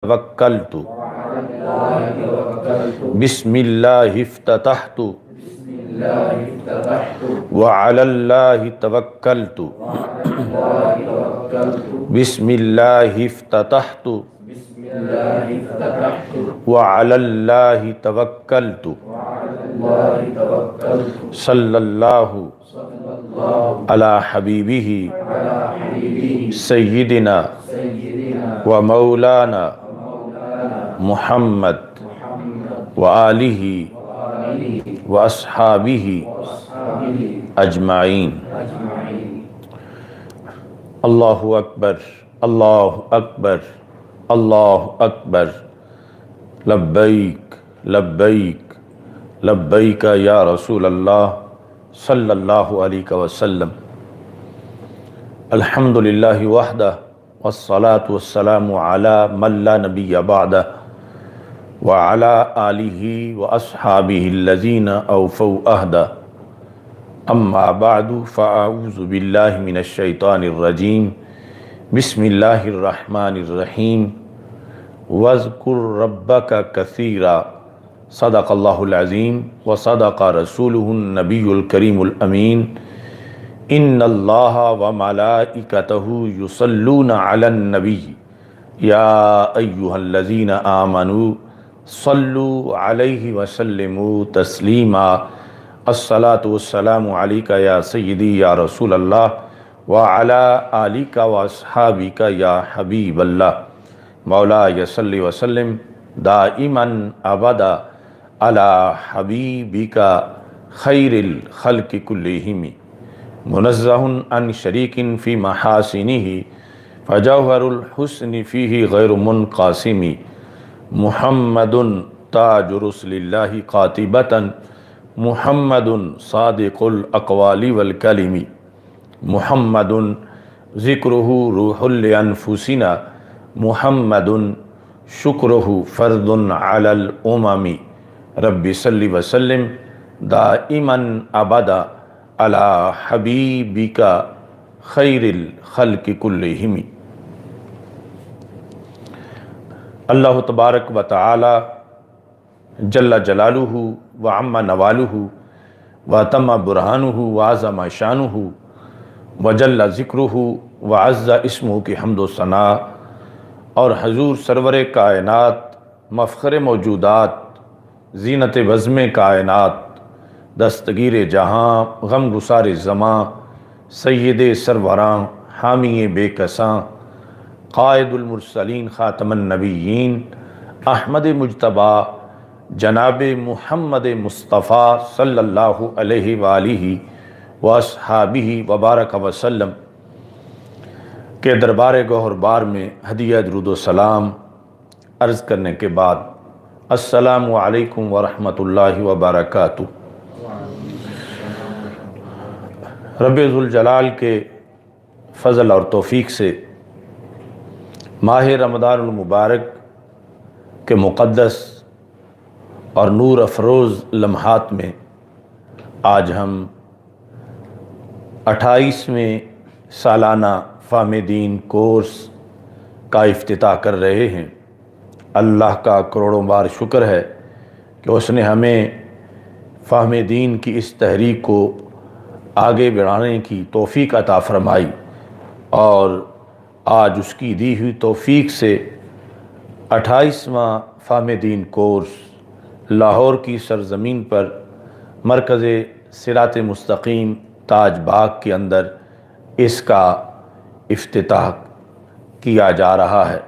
توکلت بسم اللہ افتتحت وعلی اللہ توکلت بسم اللہ افتتحت وعلی اللہ توکلت صلی اللہ علی حبیبہ سیدنا و مولانا محمد وآلہ واصحابہ اجمعین۔ اللہ اکبر اللہ اکبر اللہ اکبر، لبیک لبیک لبیک یا رسول اللہ صلی اللہ علیہ وسلم۔ الحمدللہ وحدہ والصلاة والسلام علی من لا نبی بعدہ وعلی آلہ واصحابہ الذین اوفوا عہدہ، اما بعد فاعوذ باللہ من الشیطان الرجیم، بسم اللہ الرحمن الرحیم۔ وَاذْكُرْ رَبَّكَ كَثِيرًا، صدق اللہ العظیم وصدق رسولہ النبی الکریم الامین۔ ان اللہ وملائکتہ یصلون علی النبی یا ایہا الذین آمنوا صلوا علیہ وسلموا تسلیما۔ الصلاۃ والسلام علیک یا سیدی یا رسول اللہ وعلی آلک واصحابک یا حبیب اللہ۔ مولاي صل وسلم دائما ابدا علی حبیبک خیر الخلق کلہم، منزہ عن شریک فی محاسنہ فجوہر الحسن فیہ غیر منقاسم۔ محمد تاج رسل اللہ قاطبۃ، محمد صادق الاقوال والکلم، محمد ذکرہ روح لانفسنا، محمد شکرہ فرد علی الامم۔ رب صلی وسلم دائما ابدا علی حبیبک خیر الخلق کلہم۔ اللہ تبارک و تعالی جل جلالہ وعم نوالہ وتم برہانہ وعظم شانہ وجل ذکرہ وعز اسمہ کی حمد و ثناء، اور حضور سرور کائنات مفخر موجودات زینت بزم کائنات دستگیر جہاں غم گسار زماں سید سروراں حامی بے کساں قائد المرسلین خاتم النبیین احمد مجتبیٰ جناب محمد مصطفیٰ صلی اللہ علیہ وآلہ واصحابہ وبارک وسلم کے دربار گوہر بار میں ہدیہ درود و سلام عرض کرنے کے بعد السلام علیکم ورحمۃ اللہ وبرکاتہ۔ رب ذوالجلال کے فضل اور توفیق سے ماہ رمضان المبارک کے مقدس اور نور افروز لمحات میں آج ہم 28ویں سالانہ فہم دین کورس کا افتتاح کر رہے ہیں۔ اللہ کا کروڑوں بار شکر ہے کہ اس نے ہمیں فہم دین کی اس تحریک کو آگے بڑھانے کی توفیق عطا فرمائی، اور آج اس کی دی ہوئی توفیق سے 28واں فہم دین کورس لاہور کی سرزمین پر مرکز صراط مستقیم تاج باغ کے اندر اس کا افتتاح کیا جا رہا ہے۔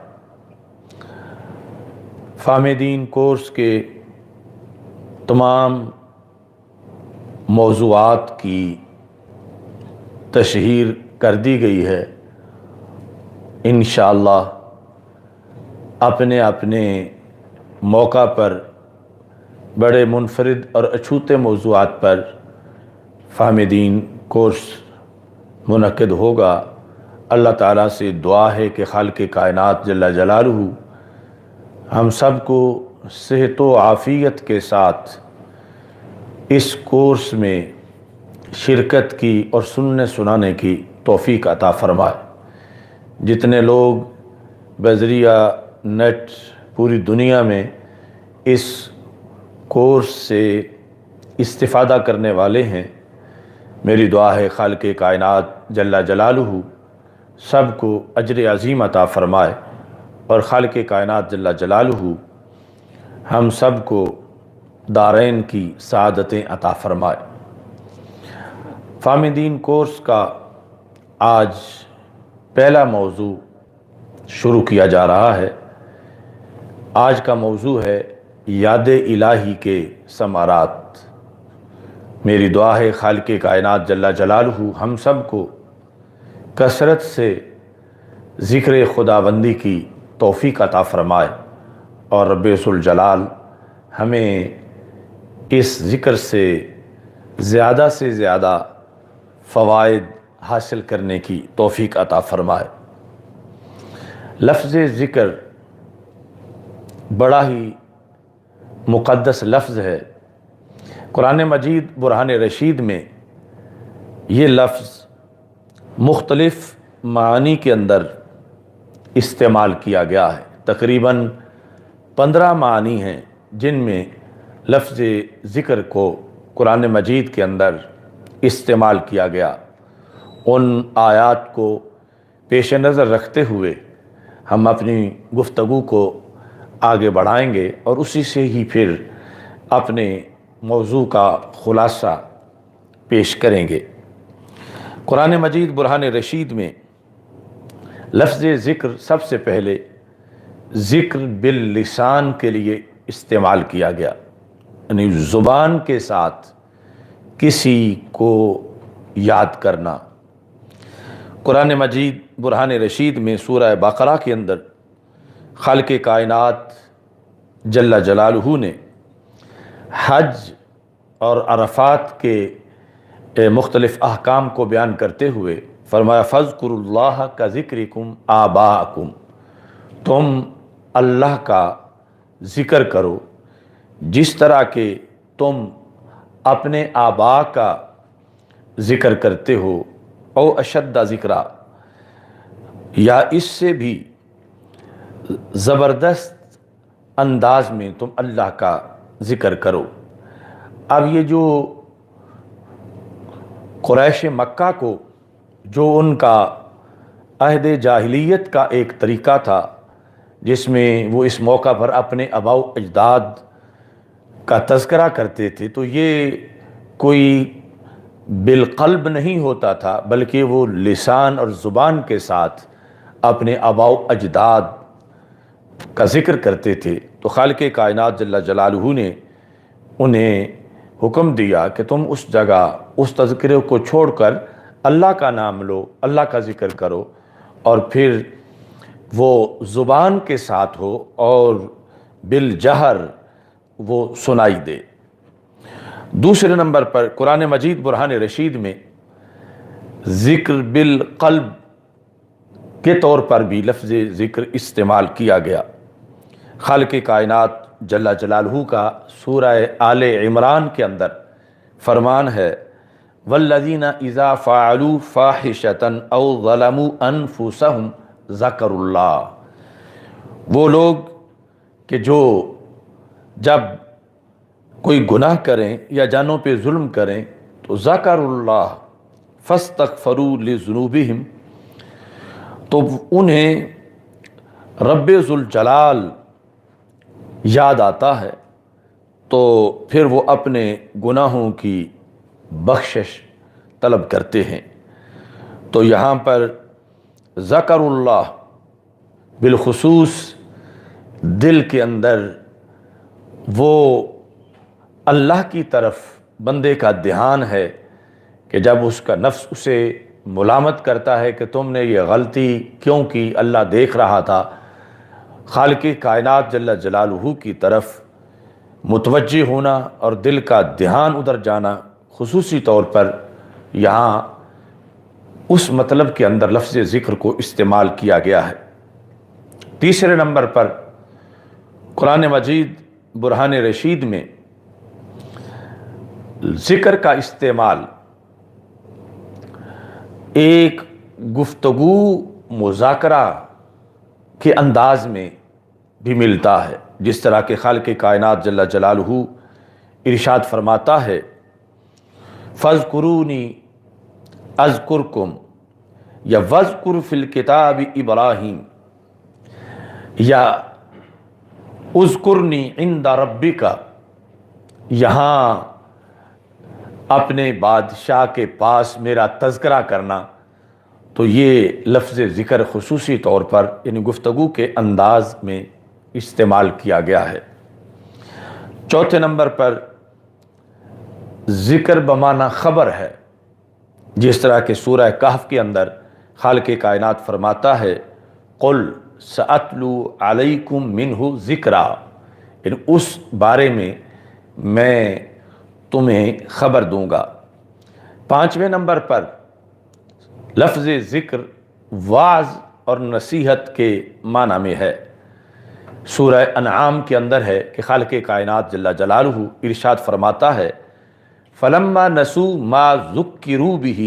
فہم دین کورس کے تمام موضوعات کی تشہیر کر دی گئی ہے۔ انشاءاللہ اپنے اپنے موقع پر بڑے منفرد اور اچھوتے موضوعات پر فہم دین کورس منعقد ہوگا۔ اللہ تعالیٰ سے دعا ہے کہ خالق کائنات جل جلالہ ہم سب کو صحت و عافیت کے ساتھ اس کورس میں شرکت کی اور سننے سنانے کی توفیق عطا فرمائے۔ جتنے لوگ بذریعہ نیٹ پوری دنیا میں اس کورس سے استفادہ کرنے والے ہیں، میری دعا ہے خالق کائنات جل جلالہ سب کو اجر عظیم عطا فرمائے، اور خالق کائنات جل جلالہ ہم سب کو دارین کی سعادتیں عطا فرمائے۔ فہم دین کورس کا آج پہلا موضوع شروع کیا جا رہا ہے۔ آج کا موضوع ہے یاد الہی کے ثمرات۔ میری دعا ہے خالق کائنات جل جلالہ ہم سب کو کثرت سے ذکر خداوندی کی توفیق عطا فرمائے، اور رب ذوالجلال ہمیں اس ذکر سے زیادہ فوائد حاصل کرنے کی توفیق عطا فرمائے۔ لفظ ذکر بڑا ہی مقدس لفظ ہے۔ قرآن مجید برہان رشید میں یہ لفظ مختلف معانی کے اندر استعمال کیا گیا ہے۔ تقریباً 15 معانی ہیں جن میں لفظ ذکر کو قرآن مجید کے اندر استعمال کیا گیا۔ ان آیات کو پیش نظر رکھتے ہوئے ہم اپنی گفتگو کو آگے بڑھائیں گے، اور اسی سے ہی پھر اپنے موضوع کا خلاصہ پیش کریں گے۔ قرآن مجید برہان رشید میں لفظ ذکر سب سے پہلے ذکر باللسان کے لیے استعمال کیا گیا، یعنی زبان کے ساتھ کسی کو یاد کرنا۔ قرآن مجید برہان رشید میں سورہ بقرہ کے اندر خالق کائنات جل جلالہ نے حج اور عرفات کے مختلف احکام کو بیان کرتے ہوئے فرمایا فَاذْكُرُوا اللَّهَ كَذِكْرِكُمْ آبَاءَكُمْ، تم اللہ کا ذکر کرو جس طرح کہ تم اپنے آباء کا ذکر کرتے ہو، او اشد ذکرہ، یا اس سے بھی زبردست انداز میں تم اللہ کا ذکر کرو۔ اب یہ جو قریش مکہ کو جو ان کا عہد جاہلیت کا ایک طریقہ تھا، جس میں وہ اس موقع پر اپنے آباء و اجداد کا تذکرہ کرتے تھے، تو یہ کوئی بالقلب نہیں ہوتا تھا، بلکہ وہ لسان اور زبان کے ساتھ اپنے آباء و اجداد کا ذکر کرتے تھے۔ تو خالق کائنات جل جلالہ نے انہیں حکم دیا کہ تم اس جگہ اس تذکرے کو چھوڑ کر اللہ کا نام لو، اللہ کا ذکر کرو، اور پھر وہ زبان کے ساتھ ہو اور بالجہر وہ سنائی دے۔ دوسرے نمبر پر قرآن مجید برہان رشید میں ذکر بالقلب کے طور پر بھی لفظ ذکر استعمال کیا گیا۔ خالق کائنات جل جلالہ کا سورہ آل عمران کے اندر فرمان ہے وَالَّذِينَ إِذَا فَعَلُوا فَاحِشَةً أَوْ ظَلَمُوا أَنفُسَهُمْ ذَكَرُوا اللَّهَ، وہ لوگ کہ جو جب کوئی گناہ کریں یا جانوں پہ ظلم کریں تو ذکروا اللہ فاستغفروا لذنوبہم، تو انہیں رب ذوالجلال یاد آتا ہے، تو پھر وہ اپنے گناہوں کی بخشش طلب کرتے ہیں۔ تو یہاں پر ذکر اللہ بالخصوص دل کے اندر وہ اللہ کی طرف بندے کا دھیان ہے کہ جب اس کا نفس اسے ملامت کرتا ہے کہ تم نے یہ غلطی کیوں کی، اللہ دیکھ رہا تھا، خالق کائنات جل جلالہ کی طرف متوجہ ہونا اور دل کا دھیان ادھر جانا، خصوصی طور پر یہاں اس مطلب کے اندر لفظ ذکر کو استعمال کیا گیا ہے۔ تیسرے نمبر پر قرآن مجید برہان رشید میں ذکر کا استعمال ایک گفتگو مذاکرہ کے انداز میں بھی ملتا ہے، جس طرح کہ خالق کائنات جل جلالہ ارشاد فرماتا ہے فَاذْكُرُونِي اذکرکم یا وَاذْكُرْ فِي الْكِتَابِ ابراہیم یا اذکرنی عند ربک، یہاں اپنے بادشاہ کے پاس میرا تذکرہ کرنا، تو یہ لفظ ذکر خصوصی طور پر یعنی گفتگو کے انداز میں استعمال کیا گیا ہے۔ چوتھے نمبر پر ذکر بمعنی خبر ہے، جس طرح کہ سورہ کہف کے اندر خالق کائنات فرماتا ہے قُلْ سَأَتْلُو عَلَيْكُمْ مِنْهُ ذِكْرًا، یعنی اس بارے میں تمہیں خبر دوں گا۔ پانچویں نمبر پر لفظ ذکر واعظ اور نصیحت کے معنی میں ہے۔ سورہ انعام کے اندر ہے کہ خالق کائنات جل جلالہ ارشاد فرماتا ہے فَلَمَّا نَسُوا مَا ذُكِّرُوا بِهِ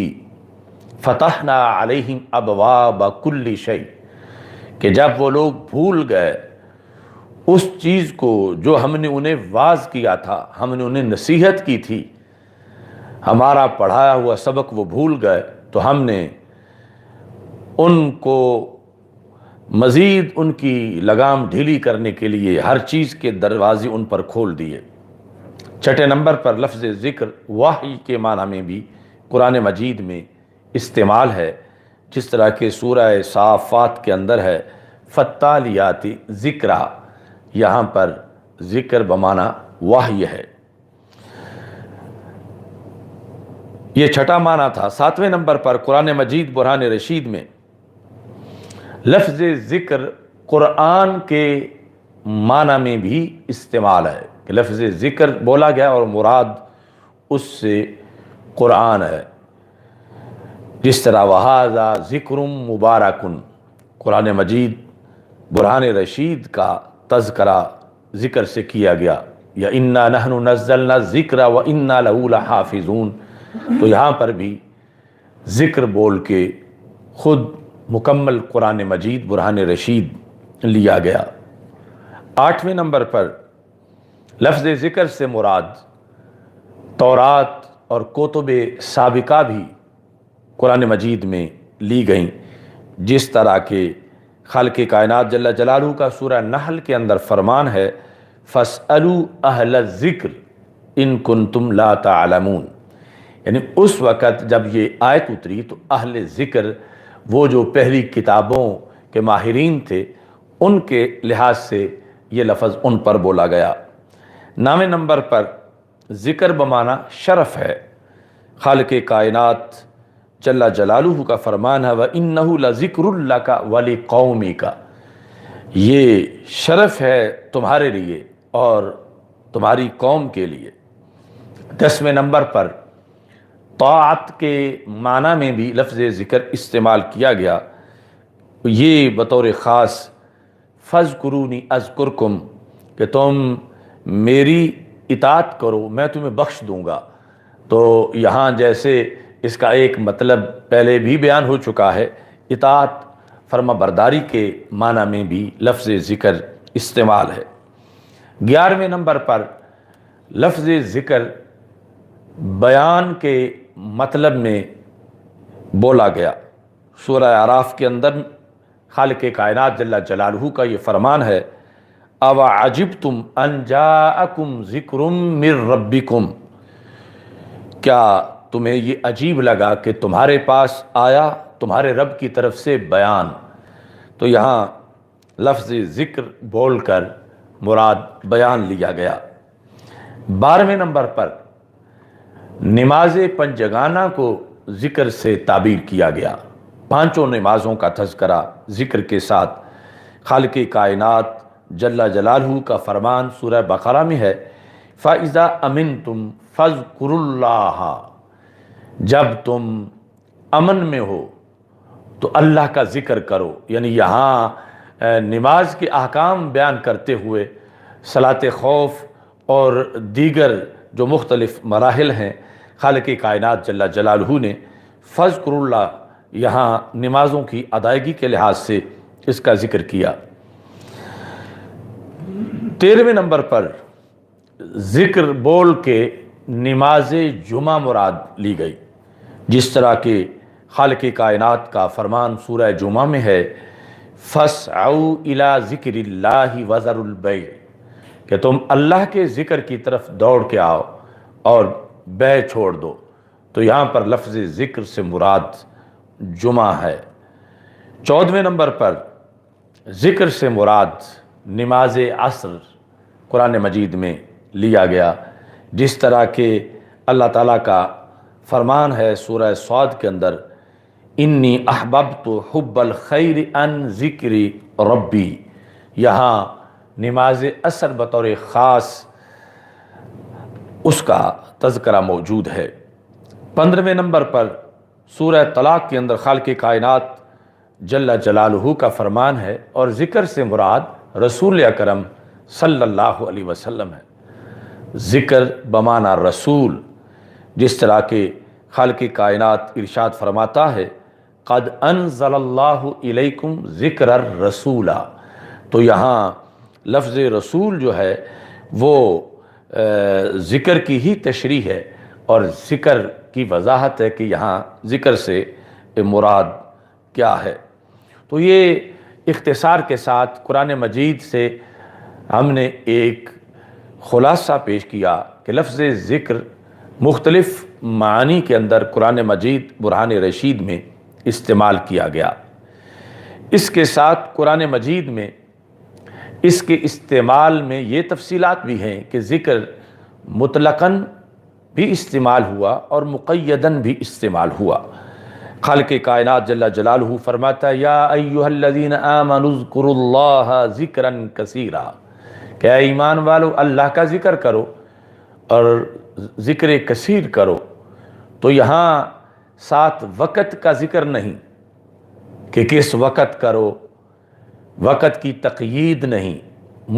فَتَحْنَا عَلَيْهِمْ أَبْوَابَ كُلِّ شَيْءٍ، کہ جب وہ لوگ بھول گئے اس چیز کو جو ہم نے انہیں واعظ کیا تھا، ہم نے انہیں نصیحت کی تھی، ہمارا پڑھایا ہوا سبق وہ بھول گئے، تو ہم نے ان کو مزید ان کی لگام ڈھیلی کرنے کے لیے ہر چیز کے دروازے ان پر کھول دیے۔ چھٹے نمبر پر لفظ ذکر وحی کے معنی میں بھی قرآن مجید میں استعمال ہے، جس طرح کہ سورہ صافات کے اندر ہے فَالتَّالِيَاتِ ذِكْرًا، یہاں پر ذکر بمعنی وحی ہے۔ یہ چھٹا معنی تھا۔ ساتویں نمبر پر قرآن مجید برہان رشید میں لفظ ذکر قرآن کے معنی میں بھی استعمال ہے کہ لفظ ذکر بولا گیا اور مراد اس سے قرآن ہے، جس طرح وَهَذَا ذِكْرٌ مُبَارَكٌ، قرآن مجید برہان رشید کا تذکرہ ذکر سے کیا گیا، یا اِنَّا نَحْنُ نَزَّلْنَا الذِّكْرَ وَإِنَّا لَهُ لَحَافِظُونَ، تو یہاں پر بھی ذکر بول کے خود مکمل قرآن مجید برہان رشید لیا گیا۔ آٹھویں نمبر پر لفظ ذکر سے مراد تورات اور کتب سابقہ بھی قرآن مجید میں لی گئیں، جس طرح کہ خالق کائنات جل جلالہ کا سورہ نحل کے اندر فرمان ہے فَاسْأَلُوا أَهْلَ الذِّكْرِ إِن كُنتُمْ لَا تَعْلَمُونَ، یعنی اس وقت جب یہ آیت اتری تو اہل ذکر وہ جو پہلی کتابوں کے ماہرین تھے ان کے لحاظ سے یہ لفظ ان پر بولا گیا۔ نویں نمبر پر ذکر بمعنی شرف ہے۔ خالق کائنات جل جلالہ کا فرمان ہے وَإِنَّهُ لَذِكْرٌ لَكَ وَلِقَوْمِكَ، یہ شرف ہے تمہارے لیے اور تمہاری قوم کے لیے۔ دسویں نمبر پر طاعت کے معنی میں بھی لفظ ذکر استعمال کیا گیا، یہ بطور خاص فَاذْكُرُونِي أَذْكُرْكُمْ، کہ تم میری اطاعت کرو میں تمہیں بخش دوں گا۔ تو یہاں جیسے اس کا ایک مطلب پہلے بھی بیان ہو چکا ہے، اطاعت فرما برداری کے معنی میں بھی لفظ ذکر استعمال ہے۔ 11ویں نمبر پر لفظ ذکر بیان کے مطلب میں بولا گیا۔ سورہ اعراف کے اندر خالق کائنات جل جلالہ کا یہ فرمان ہے اَوَعَجِبْتُمْ أَنْ جَاءَكُمْ ذِكْرٌ مِّن رَبِّكُمْ، کیا تمہیں یہ عجیب لگا کہ تمہارے پاس آیا تمہارے رب کی طرف سے بیان، تو یہاں لفظ ذکر بول کر مراد بیان لیا گیا۔ 12ویں نمبر پر نماز پنجگانہ کو ذکر سے تعبیر کیا گیا۔ پانچوں نمازوں کا تذکرہ ذکر کے ساتھ خالق کائنات جل جلالہ کا فرمان سورہ بقرہ میں ہے فَإِذَا أَمِنْتُمْ فَاذْكُرُوا اللَّهَ، جب تم امن میں ہو تو اللہ کا ذکر کرو، یعنی یہاں نماز کے احکام بیان کرتے ہوئے صلاۃ خوف اور دیگر جو مختلف مراحل ہیں خالق کائنات جل جلالہ نے فَاذْكُرُوا اللَّهَ یہاں نمازوں کی ادائیگی کے لحاظ سے اس کا ذکر کیا۔ 13ویں نمبر پر ذکر بول کے نماز جمعہ مراد لی گئی، جس طرح کہ خالق کائنات کا فرمان سورہ جمعہ میں ہے فَاسْعَوْا إِلَىٰ ذِكْرِ اللَّهِ وَذَرُوا الْبَيْعَ، کہ تم اللہ کے ذکر کی طرف دوڑ کے آؤ اور بیع چھوڑ دو۔ تو یہاں پر لفظ ذکر سے مراد جمعہ ہے۔ 14ویں نمبر پر ذکر سے مراد نماز عصر قرآن مجید میں لیا گیا، جس طرح کہ اللہ تعالیٰ کا فرمان ہے سورہ صاد کے اندر انی احببت حب الخیر عن ذکر ربی، یہاں نماز عصر بطور خاص اس کا تذکرہ موجود ہے۔ 15ویں نمبر پر سورہ طلاق کے اندر خالق کائنات جل جلالہ کا فرمان ہے اور ذکر سے مراد رسول اکرم صلی اللہ علیہ وسلم ہے۔ ذکر بمعنی رسول، جس طرح کہ خالق کائنات ارشاد فرماتا ہے قد انزل اللہ الیکم ذکر الرسول، تو یہاں لفظ رسول جو ہے وہ ذکر کی ہی تشریح ہے اور ذکر کی وضاحت ہے کہ یہاں ذکر سے مراد کیا ہے۔ تو یہ اختصار کے ساتھ قرآن مجید سے ہم نے ایک خلاصہ پیش کیا کہ لفظ ذکر مختلف معانی کے اندر قرآن مجید برہان رشید میں استعمال کیا گیا۔ اس کے ساتھ قرآن مجید میں اس کے استعمال میں یہ تفصیلات بھی ہیں کہ ذکر مطلقاً بھی استعمال ہوا اور مقیداً بھی استعمال ہوا۔ خالق کائنات جل جلالہ فرماتا ہے یا ایھا الذین آمنوا اذکروا اللہ ذکرا کثیرا، کہ اے ایمان والو اللہ کا ذکر کرو اور ذکر کثیر کرو۔ تو یہاں ساتھ وقت کا ذکر نہیں کہ کس وقت کرو، وقت کی تقیید نہیں،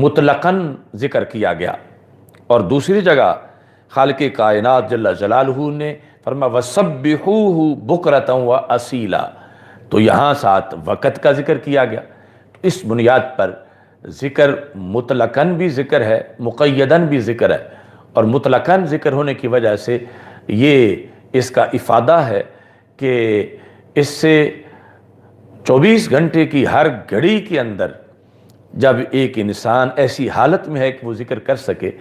مطلقاً ذکر کیا گیا۔ اور دوسری جگہ خالق کائنات جل جلالہ نے فرمایا وَسَبِّحُوهُ بُكْرَةً وَأَصِيلًا، تو یہاں ساتھ وقت کا ذکر کیا گیا۔ اس بنیاد پر ذکر مطلقاً بھی ذکر ہے، مقیداً بھی ذکر ہے، اور مطلقاً ذکر ہونے کی وجہ سے یہ اس کا افادہ ہے کہ اس سے 24 گھنٹے کی ہر گھڑی کے اندر جب ایک انسان ایسی حالت میں ہے کہ وہ ذکر کر سکے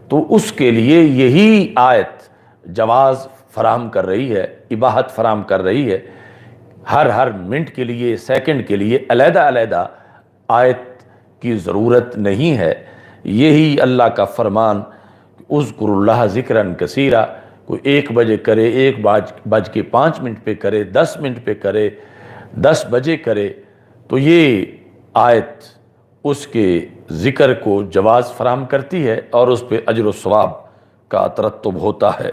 تو اس کے لیے یہی آیت جواز فراہم کر رہی ہے، اباحت فراہم کر رہی ہے۔ ہر منٹ کے لیے، سیکنڈ کے لیے علیحدہ علیحدہ آیت کی ضرورت نہیں ہے۔ یہی اللہ کا فرمان اذکروا اللہ ذکرا کثیرا، کوئی 1 بجے کرے، 1:05 پہ کرے، 10 منٹ پہ کرے، 10 بجے کرے، تو یہ آیت اس کے ذکر کو جواز فراہم کرتی ہے اور اس پہ اجر و ثواب کا ترتب ہوتا ہے۔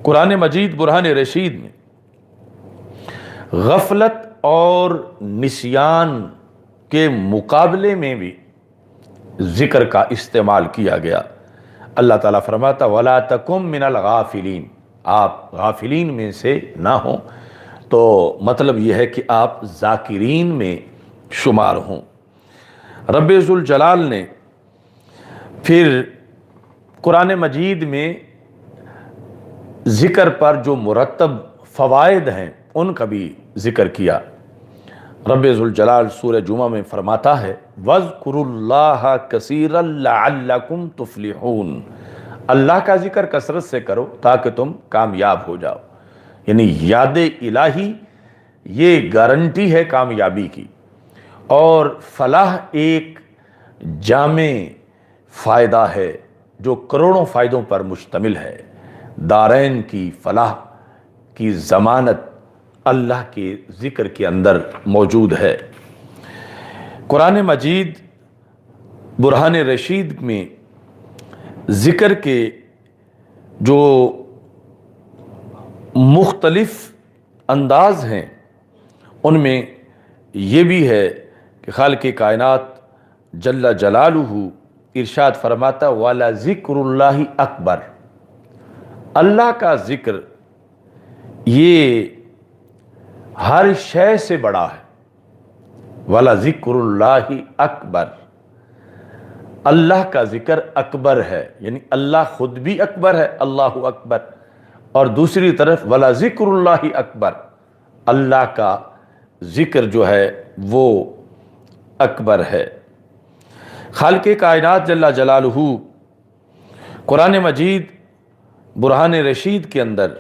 قرآن مجید برہان رشید میں غفلت اور نسیان کے مقابلے میں بھی ذکر کا استعمال کیا گیا۔ اللہ تعالیٰ فرماتا وَلَا تَكُن مِّنَ الْغَافِلِينَ، آپ غافلین میں سے نہ ہوں، تو مطلب یہ ہے کہ آپ ذاکرین میں شمار ہوں۔ رب ذوالجلال نے پھر قرآن مجید میں ذکر پر جو مرتب فوائد ہیں ان کا بھی ذکر کیا۔ رب ذوالجلال سورہ جمعہ میں فرماتا ہے وَاذْكُرُوا اللَّهَ كَثِيرًا لَعَلَّكُمْ تُفْلِحُونَ، اللہ کا ذکر کثرت سے کرو تاکہ تم کامیاب ہو جاؤ۔ یعنی یاد الہی یہ گارنٹی ہے کامیابی کی، اور فلاح ایک جامع فائدہ ہے جو کروڑوں فائدوں پر مشتمل ہے۔ دارین کی فلاح کی ضمانت اللہ کے ذکر کے اندر موجود ہے۔ قرآن مجید برہان رشید میں ذکر کے جو مختلف انداز ہیں ان میں یہ بھی ہے کہ خالق کائنات جل جلالہ ارشاد فرماتا وَلَذِكْرُ اللَّهِ اکبر، اللہ کا ذکر یہ ہر شے سے بڑا ہے۔ وَلَذِكْرُ اللَّهِ اکبر، اللہ کا ذکر اکبر ہے، یعنی اللہ خود بھی اکبر ہے، اللہ اکبر، اور دوسری طرف ولا ذکر اللہ اکبر، اللہ کا ذکر جو ہے وہ اکبر ہے۔ خالق کائنات جل جلالہ قرآن مجید برہان رشید کے اندر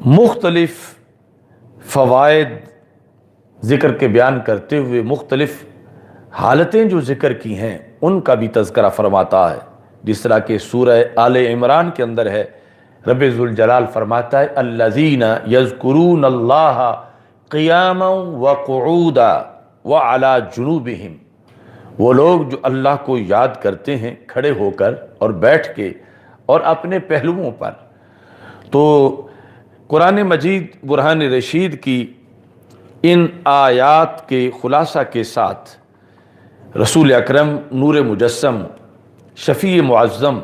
مختلف فوائد ذکر کے بیان کرتے ہوئے مختلف حالتیں جو ذکر کی ہیں ان کا بھی تذکرہ فرماتا ہے، جس طرح کہ سورہ آل عمران کے اندر ہے، رب ذوالجلال فرماتا ہے الذین یذکرون اللہ قیاما وقعودا وعلی جنوبہم، وہ لوگ جو اللہ کو یاد کرتے ہیں کھڑے ہو کر اور بیٹھ کے اور اپنے پہلوؤں پر۔ تو قرآن مجید برہان رشید کی ان آیات کے خلاصہ کے ساتھ رسول اکرم نور مجسم شفیع معظم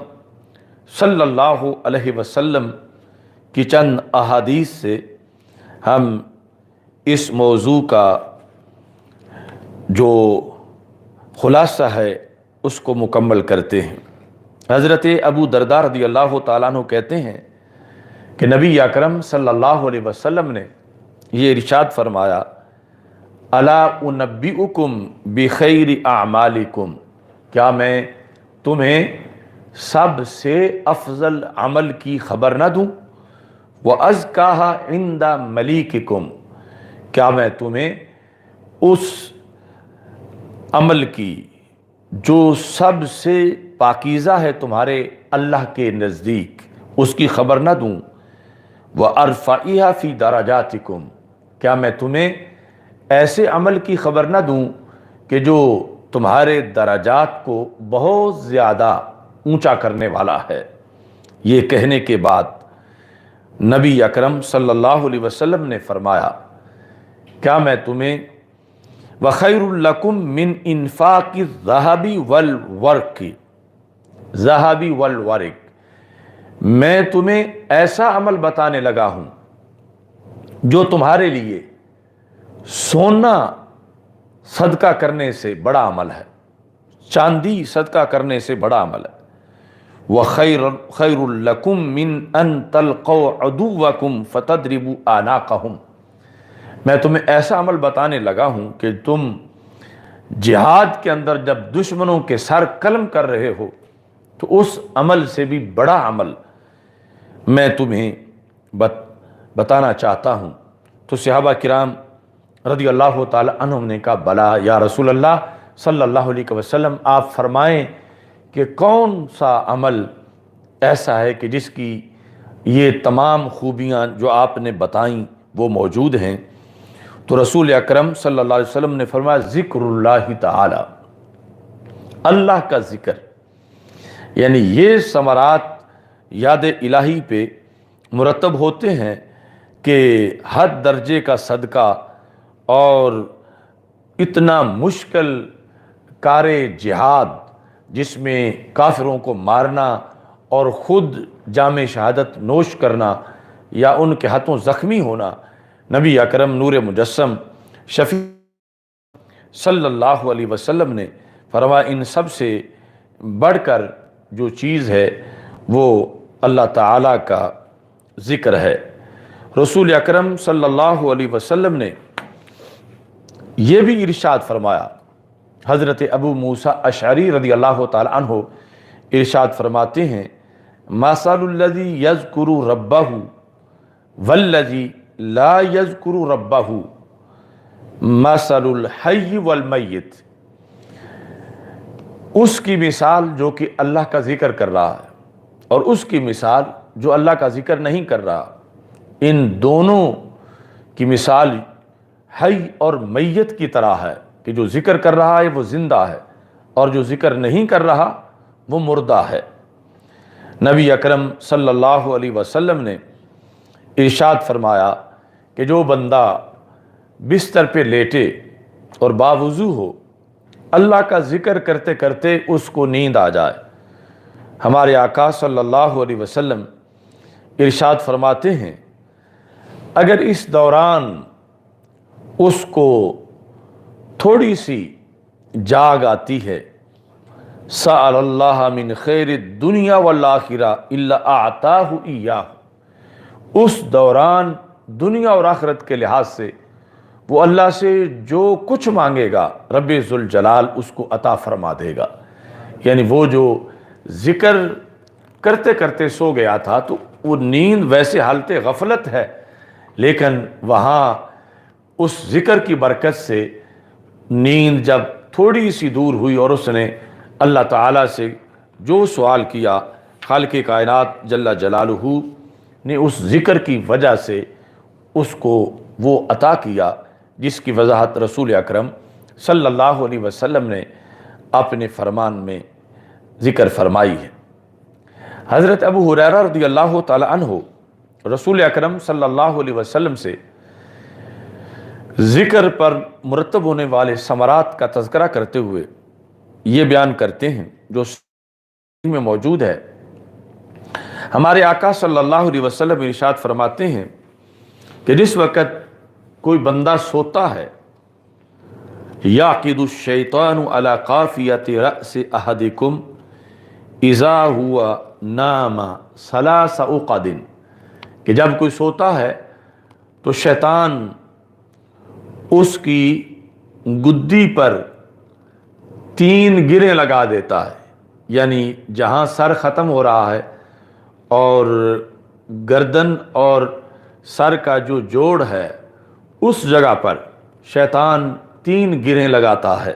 صلی اللہ علیہ وسلم کی چند احادیث سے ہم اس موضوع کا جو خلاصہ ہے اس کو مکمل کرتے ہیں۔ حضرت ابو درداء رضی اللہ تعالیٰ عنہ کہتے ہیں کہ نبی اکرم صلی اللہ علیہ وسلم نے یہ ارشاد فرمایا الا انبئکم بخیر اعمالکم، کیا میں تمہیں سب سے افضل عمل کی خبر نہ دوں؟ وَأَزْكَاهَا عِنْدَ مَلِيكِكُمْ، کیا میں تمہیں اس عمل کی جو سب سے پاکیزہ ہے تمہارے اللہ کے نزدیک اس کی خبر نہ دوں؟ وَأَرْفَعِهَا فِي دَرَجَاتِكُمْ، کیا میں تمہیں ایسے عمل کی خبر نہ دوں کہ جو تمہارے درجات کو بہت زیادہ اونچا کرنے والا ہے؟ یہ کہنے کے بعد نبی اکرم صلی اللہ علیہ وسلم نے فرمایا کیا میں تمہیں وَخَيْرٌ لَكُمْ مِنْ إِنفَاقِ الذَّهَبِ وَالْوَرْقِ، ذهبی والورق، میں تمہیں ایسا عمل بتانے لگا ہوں جو تمہارے لیے سونا صدقہ کرنے سے بڑا عمل ہے، چاندی صدقہ کرنے سے بڑا عمل ہے۔ وَخَيْرٌ لَكُمْ مِنْ أَن تَلْقَوْا عَدُوَّكُمْ فَتَضْرِبُوا أَعْنَاقَهُمْ، میں تمہیں ایسا عمل بتانے لگا ہوں کہ تم جہاد کے اندر جب دشمنوں کے سر قلم کر رہے ہو تو اس عمل سے بھی بڑا عمل میں تمہیں بتانا چاہتا ہوں۔ تو صحابہ کرام رضی اللہ تعالی عنہم نے کہا بلا یا رسول اللہ صلی اللہ علیہ وسلم، آپ فرمائیں کہ کون سا عمل ایسا ہے کہ جس کی یہ تمام خوبیاں جو آپ نے بتائیں وہ موجود ہیں؟ تو رسول اکرم صلی اللہ علیہ وسلم نے فرمایا ذکر اللہ تعالی، اللہ کا ذکر، یعنی یہ ثمرات یاد الہی پہ مرتب ہوتے ہیں کہ حد درجے کا صدقہ اور اتنا مشکل کار جہاد جس میں کافروں کو مارنا اور خود جام شہادت نوش کرنا یا ان کے ہاتھوں زخمی ہونا، نبی اکرم نور مجسم شفیع صلی اللہ علیہ وسلم نے فرمایا ان سب سے بڑھ کر جو چیز ہے وہ اللہ تعالیٰ کا ذکر ہے۔ رسول اکرم صلی اللہ علیہ وسلم نے یہ بھی ارشاد فرمایا، حضرت ابو موسیٰ اشعری رضی اللہ تعالی عنہ ارشاد فرماتے ہیں مثل الذی یذکر ربہ والذی لا یذکر ربہ مثل الحی والمیت، اس کی مثال جو کہ اللہ کا ذکر کر رہا ہے اور اس کی مثال جو اللہ کا ذکر نہیں کر رہا، ان دونوں کی مثال حی اور میت کی طرح ہے کہ جو ذکر کر رہا ہے وہ زندہ ہے اور جو ذکر نہیں کر رہا وہ مردہ ہے۔ نبی اکرم صلی اللہ علیہ وسلم نے ارشاد فرمایا کہ جو بندہ بستر پہ لیٹے اور باوضو ہو، اللہ کا ذکر کرتے کرتے اس کو نیند آ جائے، ہمارے آقا صلی اللہ علیہ وسلم ارشاد فرماتے ہیں اگر اس دوران اس کو تھوڑی سی جاگ آتی ہے سأل اللہ من خیر الدنیا والآخرہ الا اعطاہ ایاہ، اس دوران دنیا اور آخرت کے لحاظ سے وہ اللہ سے جو کچھ مانگے گا رب ذوالجلال اس کو عطا فرما دے گا۔ یعنی وہ جو ذکر کرتے کرتے سو گیا تھا تو وہ نیند ویسے حالت غفلت ہے، لیکن وہاں اس ذکر کی برکت سے نیند جب تھوڑی سی دور ہوئی اور اس نے اللہ تعالیٰ سے جو سوال کیا، خالق کائنات جل جلالہ نے اس ذکر کی وجہ سے اس کو وہ عطا کیا، جس کی وضاحت رسول اکرم صلی اللہ علیہ وسلم نے اپنے فرمان میں ذکر فرمائی ہے۔ حضرت ابو ہریرہ رضی اللہ تعالی عنہ رسول اکرم صلی اللہ علیہ وسلم سے ذکر پر مرتب ہونے والے ثمرات کا تذکرہ کرتے ہوئے یہ بیان کرتے ہیں جو صحیح میں موجود ہے۔ ہمارے آقا صلی اللہ علیہ وسلم ارشاد فرماتے ہیں کہ جس وقت کوئی بندہ سوتا ہے، یعقد الشیطان علی قافیۃ رأس احدکم اذا ہوا نام ثلاث عقد، کہ جب کوئی سوتا ہے تو شیطان اس کی گدی پر 3 گریں لگا دیتا ہے، یعنی جہاں سر ختم ہو رہا ہے اور گردن اور سر کا جو جوڑ ہے اس جگہ پر شیطان 3 گریں لگاتا ہے،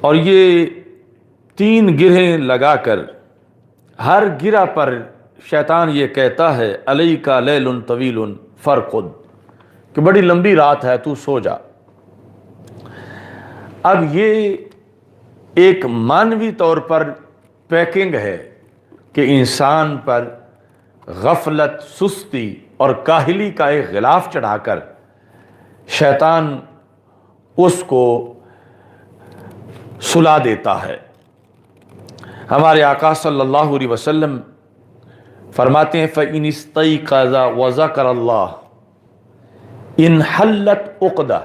اور یہ 3 گرہیں لگا کر ہر گرہ پر شیطان یہ کہتا ہے علیک لیل طویل فرقد، کہ بڑی لمبی رات ہے تو سو جا۔ اب یہ ایک معنوی طور پر پیکنگ ہے کہ انسان پر غفلت، سستی اور کاہلی کا ایک غلاف چڑھا کر شیطان اس کو سلا دیتا ہے۔ ہمارے آقا صلی اللہ علیہ وسلم فرماتے ہیں فَإِنِ اسْتَيْقَظَ وَذَكَرَ اللَّهَ انحلت عقدہ،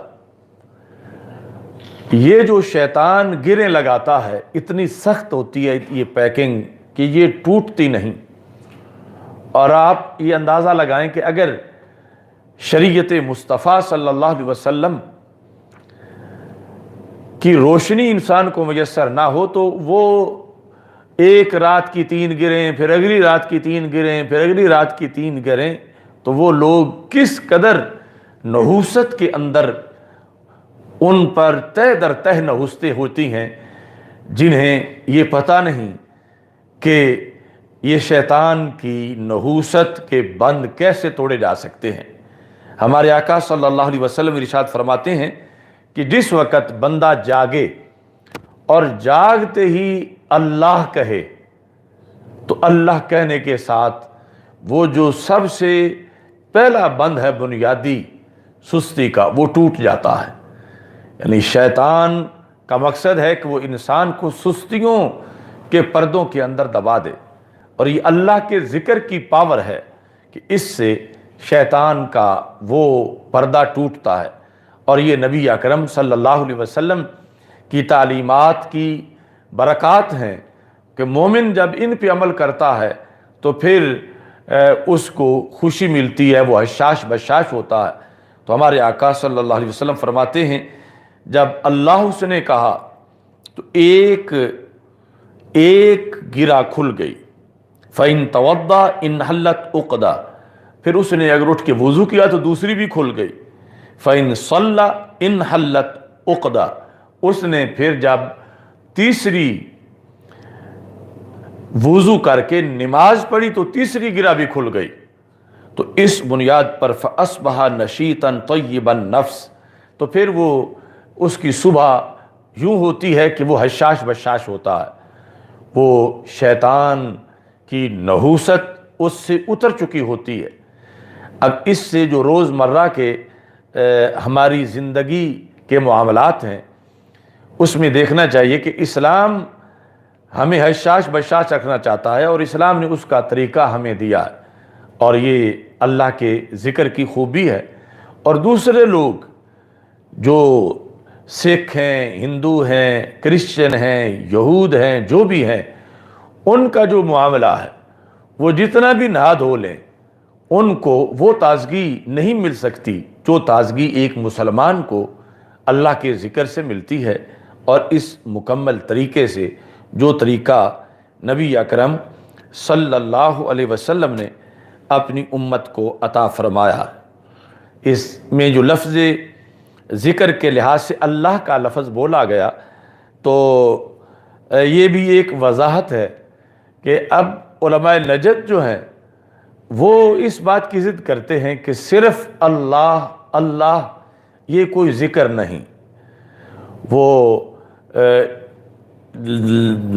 یہ جو شیطان گریں لگاتا ہے اتنی سخت ہوتی ہے یہ پیکنگ کہ یہ ٹوٹتی نہیں، اور آپ یہ اندازہ لگائیں کہ اگر شریعت مصطفیٰ صلی اللہ علیہ وسلم کی روشنی انسان کو میسر نہ ہو تو وہ ایک رات کی 3 گریں، پھر اگلی رات کی 3 گریں، پھر اگلی رات کی 3 گریں، تو وہ لوگ کس قدر نحوست کے اندر ان پر تہ در تہ نحوستیں ہوتی ہیں، جنہیں یہ پتہ نہیں کہ یہ شیطان کی نحوست کے بند کیسے توڑے جا سکتے ہیں۔ ہمارے آقا صلی اللہ علیہ وسلم ارشاد فرماتے ہیں کہ جس وقت بندہ جاگے اور جاگتے ہی اللہ کہے تو اللہ کہنے کے ساتھ وہ جو سب سے پہلا بند ہے بنیادی سستی کا وہ ٹوٹ جاتا ہے۔ یعنی شیطان کا مقصد ہے کہ وہ انسان کو سستیوں کے پردوں کے اندر دبا دے، اور یہ اللہ کے ذکر کی پاور ہے کہ اس سے شیطان کا وہ پردہ ٹوٹتا ہے، اور یہ نبی اکرم صلی اللہ علیہ وسلم کی تعلیمات کی برکات ہیں کہ مومن جب ان پہ عمل کرتا ہے تو پھر اس کو خوشی ملتی ہے، وہ حشاش بشاش ہوتا ہے۔ تو ہمارے آقا صلی اللہ علیہ وسلم فرماتے ہیں جب اللہ اس نے کہا تو ایک گرہ کھل گئی، فَإِن تَوَضَّأَ انحلت عقدہ، پھر اس نے اگر اٹھ کے وضو کیا تو دوسری بھی کھل گئی، فَإِن صَلَّى انحلت عقدہ، اس نے پھر جب تیسری وضو کر کے نماز پڑھی تو تیسری گرہ بھی کھل گئی۔ تو اس بنیاد پر فَأَصْبَحَ نَشِيطًا طَيِّبَ النَّفْسِ، تو پھر وہ اس کی صبح یوں ہوتی ہے کہ وہ حشاش بشاش ہوتا ہے، وہ شیطان کی نحوست اس سے اتر چکی ہوتی ہے۔ اب اس سے جو روز مرہ کے ہماری زندگی کے معاملات ہیں اس میں دیکھنا چاہیے کہ اسلام ہمیں حشاش بشاش رکھنا چاہتا ہے، اور اسلام نے اس کا طریقہ ہمیں دیا ہے، اور یہ اللہ کے ذکر کی خوبی ہے۔ اور دوسرے لوگ جو سکھ ہیں، ہندو ہیں، کرسچن ہیں، یہود ہیں، جو بھی ہیں، ان کا جو معاملہ ہے وہ جتنا بھی نہا دھو لیں ان کو وہ تازگی نہیں مل سکتی جو تازگی ایک مسلمان کو اللہ کے ذکر سے ملتی ہے، اور اس مکمل طریقے سے جو طریقہ نبی اکرم صلی اللہ علیہ وسلم نے اپنی امت کو عطا فرمایا۔ اس میں جو لفظ ذکر کے لحاظ سے اللہ کا لفظ بولا گیا تو یہ بھی ایک وضاحت ہے کہ اب علماء نجد جو ہیں وہ اس بات کی ضد کرتے ہیں کہ صرف اللہ اللہ یہ کوئی ذکر نہیں، وہ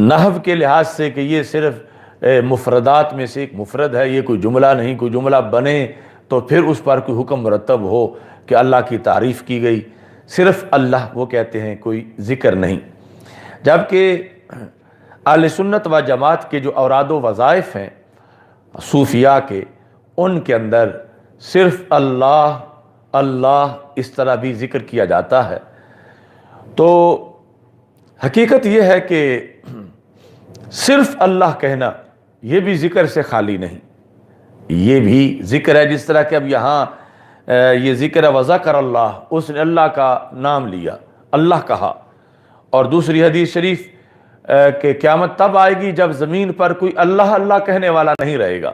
نحو کے لحاظ سے کہ یہ صرف مفردات میں سے ایک مفرد ہے، یہ کوئی جملہ نہیں، کوئی جملہ بنے تو پھر اس پر کوئی حکم مرتب ہو کہ اللہ کی تعریف کی گئی، صرف اللہ وہ کہتے ہیں کوئی ذکر نہیں۔ جبکہ اہل سنت و جماعت کے جو اوراد و وظائف ہیں صوفیاء کے، ان کے اندر صرف اللہ اللہ اس طرح بھی ذکر کیا جاتا ہے۔ تو حقیقت یہ ہے کہ صرف اللہ کہنا یہ بھی ذکر سے خالی نہیں، یہ بھی ذکر ہے۔ جس طرح کہ اب یہاں یہ ذکر ہے وذکر اللہ، اس نے اللہ کا نام لیا، اللہ کہا، اور دوسری حدیث شریف کہ قیامت تب آئے گی جب زمین پر کوئی اللہ اللہ کہنے والا نہیں رہے گا۔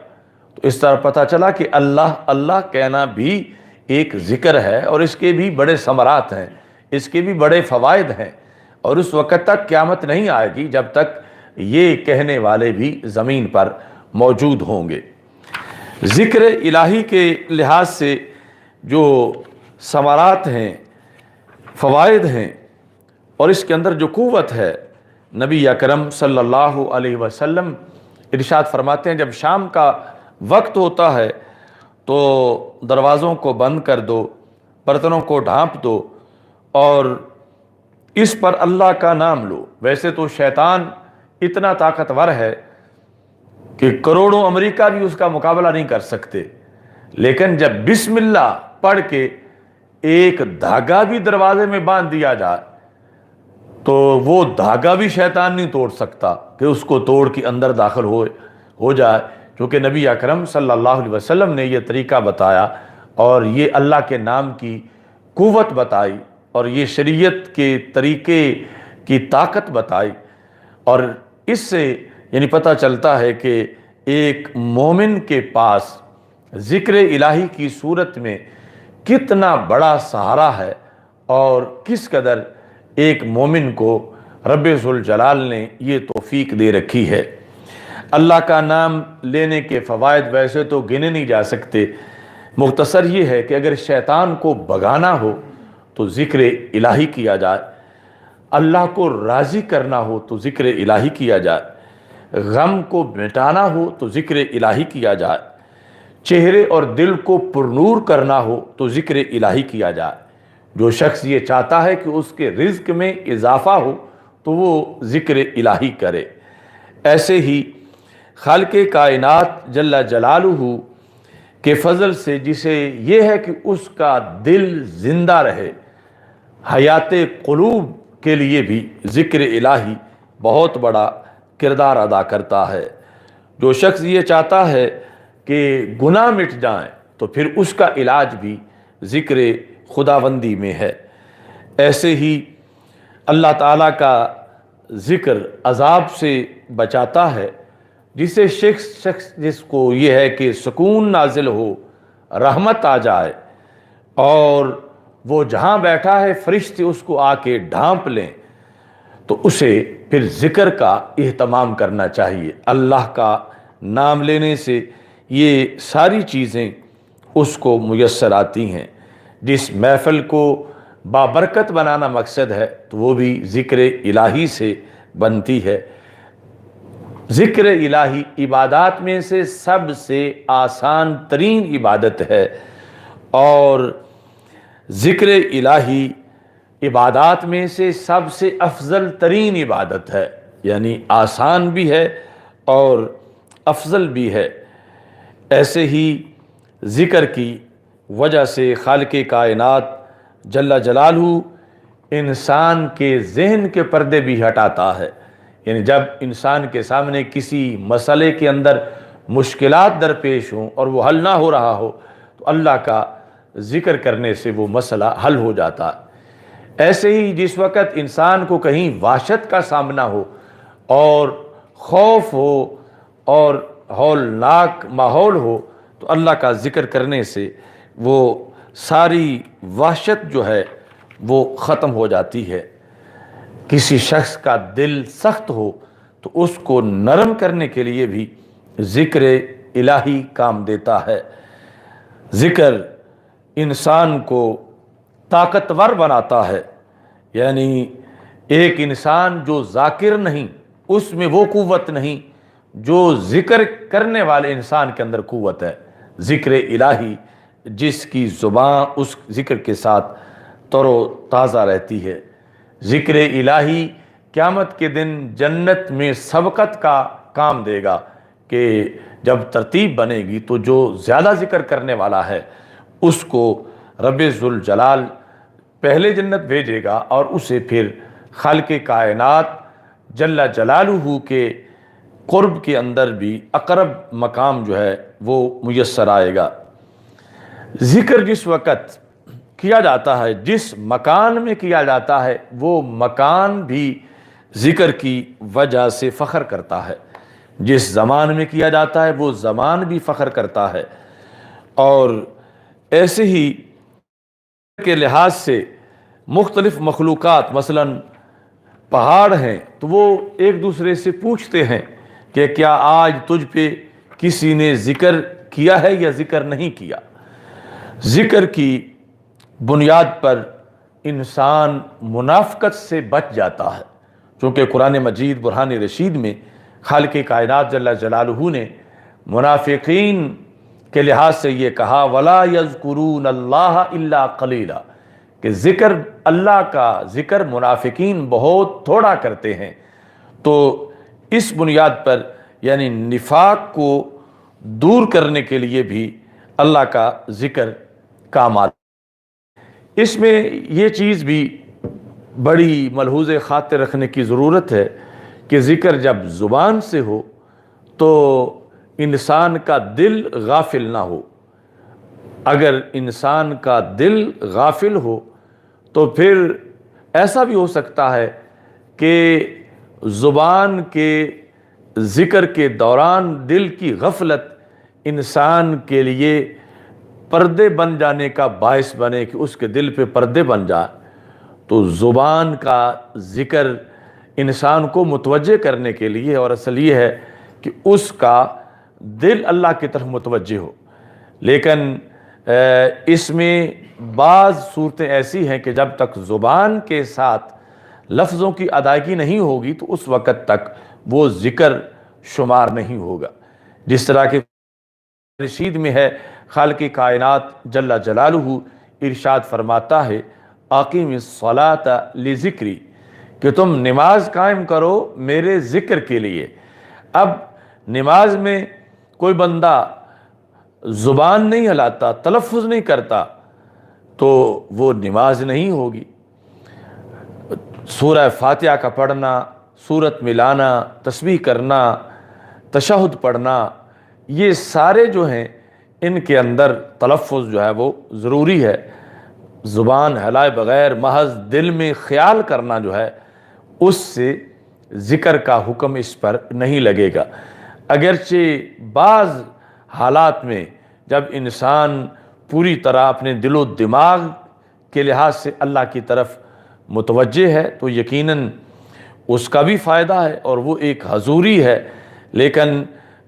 تو اس طرح پتہ چلا کہ اللہ اللہ کہنا بھی ایک ذکر ہے، اور اس کے بھی بڑے ثمرات ہیں، اس کے بھی بڑے فوائد ہیں، اور اس وقت تک قیامت نہیں آئے گی جب تک یہ کہنے والے بھی زمین پر موجود ہوں گے۔ ذکر الہی کے لحاظ سے جو ثمرات ہیں، فوائد ہیں، اور اس کے اندر جو قوت ہے، نبی اکرم صلی اللہ علیہ وسلم ارشاد فرماتے ہیں جب شام کا وقت ہوتا ہے تو دروازوں کو بند کر دو، برتنوں کو ڈھانپ دو اور اس پر اللہ کا نام لو۔ ویسے تو شیطان اتنا طاقتور ہے کہ کروڑوں امریکہ بھی اس کا مقابلہ نہیں کر سکتے، لیکن جب بسم اللہ پڑھ کے ایک دھاگا بھی دروازے میں باندھ دیا جائے تو وہ دھاگا بھی شیطان نہیں توڑ سکتا کہ اس کو توڑ کے اندر داخل ہو جائے، کیونکہ نبی اکرم صلی اللہ علیہ وسلم نے یہ طریقہ بتایا اور یہ اللہ کے نام کی قوت بتائی اور یہ شریعت کے طریقے کی طاقت بتائی۔ اور اس سے یعنی پتہ چلتا ہے کہ ایک مومن کے پاس ذکر الہی کی صورت میں کتنا بڑا سہارا ہے، اور کس قدر ایک مومن کو رب ذوالجلال نے یہ توفیق دے رکھی ہے۔ اللہ کا نام لینے کے فوائد ویسے تو گنے نہیں جا سکتے، مختصر یہ ہے کہ اگر شیطان کو بھگانا ہو تو ذکر الہی کیا جائے، اللہ کو راضی کرنا ہو تو ذکر الہی کیا جائے، غم کو مٹانا ہو تو ذکر الہی کیا جائے، چہرے اور دل کو پرنور کرنا ہو تو ذکر الہی کیا جائے۔ جو شخص یہ چاہتا ہے کہ اس کے رزق میں اضافہ ہو تو وہ ذکر الہی کرے۔ ایسے ہی خالق کائنات جل جلالہ کے فضل سے جسے یہ ہے کہ اس کا دل زندہ رہے، حیات قلوب کے لیے بھی ذکر الہی بہت بڑا کردار ادا کرتا ہے۔ جو شخص یہ چاہتا ہے کہ گناہ مٹ جائیں تو پھر اس کا علاج بھی ذکر خداوندی میں ہے۔ ایسے ہی اللہ تعالیٰ کا ذکر عذاب سے بچاتا ہے، جسے شخص جس کو یہ ہے کہ سکون نازل ہو، رحمت آ جائے اور وہ جہاں بیٹھا ہے فرشتے اس کو آ کے ڈھانپ لیں، تو اسے پھر ذکر کا اہتمام کرنا چاہیے۔ اللہ کا نام لینے سے یہ ساری چیزیں اس کو میسر آتی ہیں۔ جس محفل کو بابرکت بنانا مقصد ہے تو وہ بھی ذکر الہی سے بنتی ہے۔ ذکر الہی عبادات میں سے سب سے آسان ترین عبادت ہے، اور ذکر الہی عبادات میں سے سب سے افضل ترین عبادت ہے، یعنی آسان بھی ہے اور افضل بھی ہے۔ ایسے ہی ذکر کی وجہ سے خالق کائنات جل جلالہ انسان کے ذہن کے پردے بھی ہٹاتا ہے۔ یعنی جب انسان کے سامنے کسی مسئلے کے اندر مشکلات درپیش ہوں اور وہ حل نہ ہو رہا ہو تو اللہ کا ذکر کرنے سے وہ مسئلہ حل ہو جاتا ہے۔ ایسے ہی جس وقت انسان کو کہیں وحشت کا سامنا ہو اور خوف ہو اور ہولناک ماحول ہو تو اللہ کا ذکر کرنے سے وہ ساری وحشت جو ہے وہ ختم ہو جاتی ہے۔ کسی شخص کا دل سخت ہو تو اس کو نرم کرنے کے لیے بھی ذکر الہی کام دیتا ہے۔ ذکر انسان کو طاقتور بناتا ہے، یعنی ایک انسان جو ذاکر نہیں اس میں وہ قوت نہیں جو ذکر کرنے والے انسان کے اندر قوت ہے۔ ذکر الہی جس کی زبان اس ذکر کے ساتھ تر و تازہ رہتی ہے۔ ذکر الہی قیامت کے دن جنت میں سبقت کا کام دے گا کہ جب ترتیب بنے گی تو جو زیادہ ذکر کرنے والا ہے اس کو رب ذوالجلال پہلے جنت بھیجے گا اور اسے پھر خالق کائنات جل جلالہ کے قرب کے اندر بھی اقرب مقام جو ہے وہ میسر آئے گا۔ ذکر جس وقت کیا جاتا ہے، جس مکان میں کیا جاتا ہے، وہ مکان بھی ذکر کی وجہ سے فخر کرتا ہے۔ جس زمان میں کیا جاتا ہے وہ زمان بھی فخر کرتا ہے۔ اور ایسے ہی کے لحاظ سے مختلف مخلوقات، مثلا پہاڑ ہیں تو وہ ایک دوسرے سے پوچھتے ہیں کہ کیا آج تجھ پہ کسی نے ذکر کیا ہے یا ذکر نہیں کیا۔ ذکر کی بنیاد پر انسان منافقت سے بچ جاتا ہے، چونکہ قرآن مجید برہان رشید میں خالق کائنات جل جلالہ نے منافقین کے لحاظ سے یہ کہا وَلَا يَذْكُرُونَ اللَّهَ إِلَّا قَلِيلًا، کہ ذکر اللہ کا ذکر منافقین بہت تھوڑا کرتے ہیں۔ تو اس بنیاد پر یعنی نفاق کو دور کرنے کے لیے بھی اللہ کا ذکر کام آتا ہے۔ اس میں یہ چیز بھی بڑی ملحوظ خاطر رکھنے کی ضرورت ہے کہ ذکر جب زبان سے ہو تو انسان کا دل غافل نہ ہو۔ اگر انسان کا دل غافل ہو تو پھر ایسا بھی ہو سکتا ہے کہ زبان کے ذکر کے دوران دل کی غفلت انسان کے لیے پردے بن جانے کا باعث بنے کہ اس کے دل پہ پردے بن جائے۔ تو زبان کا ذکر انسان کو متوجہ کرنے کے لیے، اور اصل یہ ہے کہ اس کا دل اللہ کی طرف متوجہ ہو۔ لیکن اس میں بعض صورتیں ایسی ہیں کہ جب تک زبان کے ساتھ لفظوں کی ادائیگی نہیں ہوگی تو اس وقت تک وہ ذکر شمار نہیں ہوگا۔ جس طرح کہ رشید میں ہے، خالق کائنات جل جلالہ ارشاد فرماتا ہے اقیم الصلاۃ لذکری، کہ تم نماز قائم کرو میرے ذکر کے لیے۔ اب نماز میں کوئی بندہ زبان نہیں ہلاتا، تلفظ نہیں کرتا تو وہ نماز نہیں ہوگی۔ سورہ فاتحہ کا پڑھنا، سورت ملانا، تسبیح کرنا، تشہد پڑھنا، یہ سارے جو ہیں ان کے اندر تلفظ جو ہے وہ ضروری ہے۔ زبان ہلائے بغیر محض دل میں خیال کرنا جو ہے اس سے ذکر کا حکم اس پر نہیں لگے گا۔ اگرچہ بعض حالات میں جب انسان پوری طرح اپنے دل و دماغ کے لحاظ سے اللہ کی طرف متوجہ ہے تو یقیناً اس کا بھی فائدہ ہے اور وہ ایک حضوری ہے، لیکن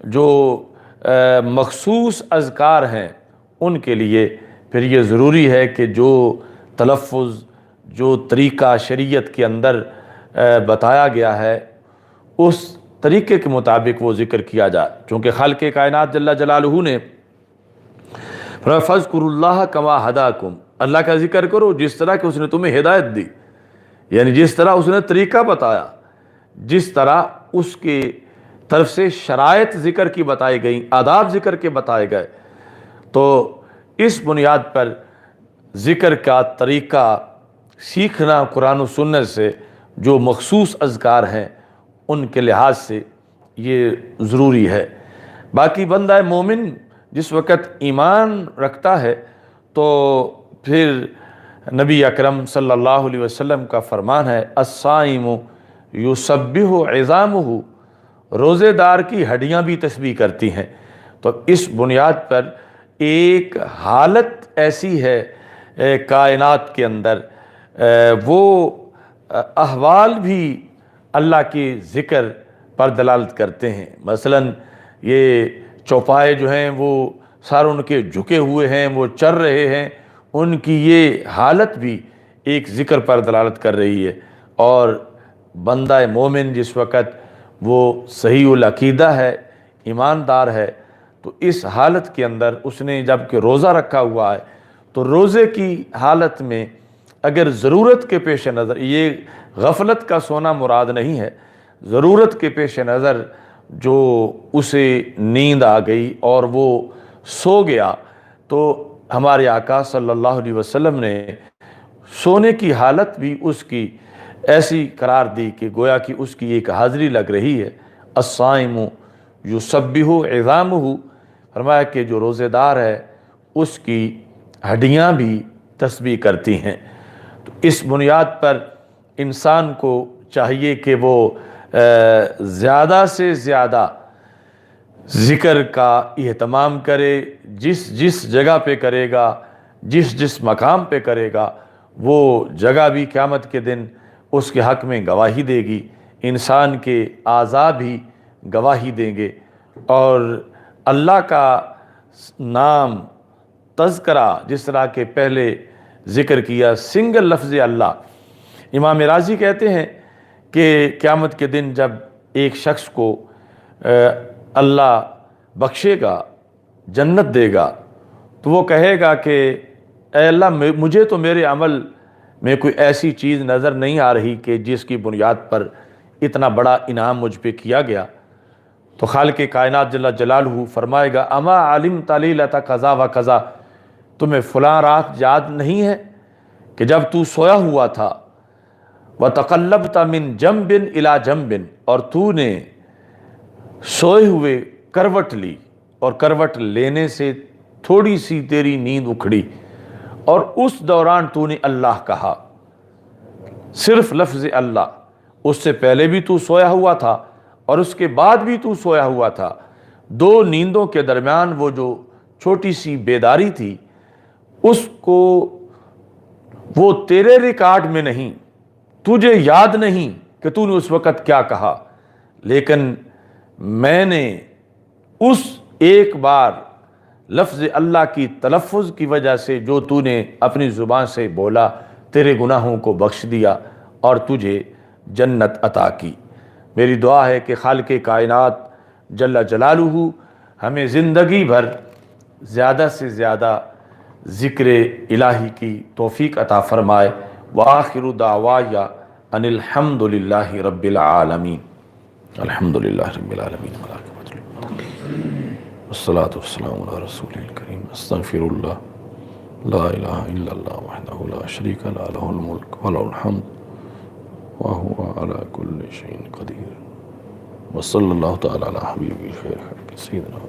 جو مخصوص اذکار ہیں ان کے لیے پھر یہ ضروری ہے کہ جو تلفظ، جو طریقہ شریعت کے اندر بتایا گیا ہے اس طریقے کے مطابق وہ ذکر کیا جائے۔ چونکہ خالق کائنات جل جلالہ نے فَاذْكُرُوا اللَّهَ كَمَا هَدَاكُمْ، اللہ کا ذکر کرو جس طرح کہ اس نے تمہیں ہدایت دی، یعنی جس طرح اس نے طریقہ بتایا، جس طرح اس کی طرف سے شرائط ذکر کی بتائی گئیں، آداب ذکر کے بتائے گئے۔ تو اس بنیاد پر ذکر کا طریقہ سیکھنا قرآن و سنت سے جو مخصوص اذکار ہیں ان کے لحاظ سے یہ ضروری ہے۔ باقی بندہ مومن جس وقت ایمان رکھتا ہے تو پھر نبی اکرم صلی اللہ علیہ وسلم کا فرمان ہے الصائم یسبح عظامہ، روزے دار کی ہڈیاں بھی تسبیح کرتی ہیں۔ تو اس بنیاد پر ایک حالت ایسی ہے کائنات کے اندر، وہ احوال بھی اللہ کے ذکر پر دلالت کرتے ہیں۔ مثلا یہ چوپائے جو ہیں وہ سر ان کے جھکے ہوئے ہیں، وہ چر رہے ہیں، ان کی یہ حالت بھی ایک ذکر پر دلالت کر رہی ہے۔ اور بندہ مومن جس وقت وہ صحیح العقیدہ ہے، ایماندار ہے، تو اس حالت کے اندر اس نے جب کہ روزہ رکھا ہوا ہے تو روزے کی حالت میں اگر ضرورت کے پیش نظر، یہ غفلت کا سونا مراد نہیں ہے، ضرورت کے پیش نظر جو اسے نیند آ گئی اور وہ سو گیا، تو ہمارے آقا صلی اللہ علیہ وسلم نے سونے کی حالت بھی اس کی ایسی قرار دی کہ گویا کہ اس کی ایک حاضری لگ رہی ہے۔ الصائم یسبح عظامہ، فرمایا کہ جو روزے دار ہے اس کی ہڈیاں بھی تسبیح کرتی ہیں۔ تو اس بنیاد پر انسان کو چاہیے کہ وہ زیادہ سے زیادہ ذکر کا اہتمام کرے، جس جگہ پہ کرے گا، جس مقام پہ کرے گا، وہ جگہ بھی قیامت کے دن اس کے حق میں گواہی دے گی، انسان کے اعضاء بھی گواہی دیں گے۔ اور اللہ کا نام تذکرہ جس طرح کے پہلے ذکر کیا، سنگل لفظ اللہ، امام راضی کہتے ہیں کہ قیامت کے دن جب ایک شخص کو اللہ بخشے گا، جنت دے گا، تو وہ کہے گا کہ اے اللہ مجھے تو میرے عمل میں کوئی ایسی چیز نظر نہیں آ رہی کہ جس کی بنیاد پر اتنا بڑا انعام مجھ پہ کیا گیا۔ تو خالق کائنات جل جلالہ فرمائے گا اما علمت لیلۃ قضا و قضا، تمہیں فلاں رات یاد نہیں ہے کہ جب تو سویا ہوا تھا، وتقلبت من جنب الی جنب، اور تو نے سوئے ہوئے کروٹ لی اور کروٹ لینے سے تھوڑی سی تیری نیند اکھڑی، اور اس دوران تو نے اللہ کہا، صرف لفظ اللہ۔ اس سے پہلے بھی تو سویا ہوا تھا اور اس کے بعد بھی تو سویا ہوا تھا، دو نیندوں کے درمیان وہ جو چھوٹی سی بیداری تھی، اس کو وہ تیرے ریکارڈ میں نہیں، تجھے یاد نہیں کہ تو نے اس وقت کیا کہا، لیکن میں نے اس ایک بار لفظ اللہ کی تلفظ کی وجہ سے جو تو نے اپنی زبان سے بولا، تیرے گناہوں کو بخش دیا اور تجھے جنت عطا کی۔ میری دعا ہے کہ خالق کائنات جل جلالہ ہمیں زندگی بھر زیادہ سے زیادہ ذکر الہی کی توفیق عطا فرمائے۔ وآخر دعوایا ان الحمد للہ رب العالمین، الحمد للہ رب العالمین، والصلاة والسلام علی رسول الکریم۔ استغفر اللہ، لا الہ الا اللہ وحدہ لا شریک لہ، لہ الملک ولہ الحمد وہو علی کل شیء قدیر۔ وصلی اللہ تعالی علی حبیبہ خیر خلق سیدنا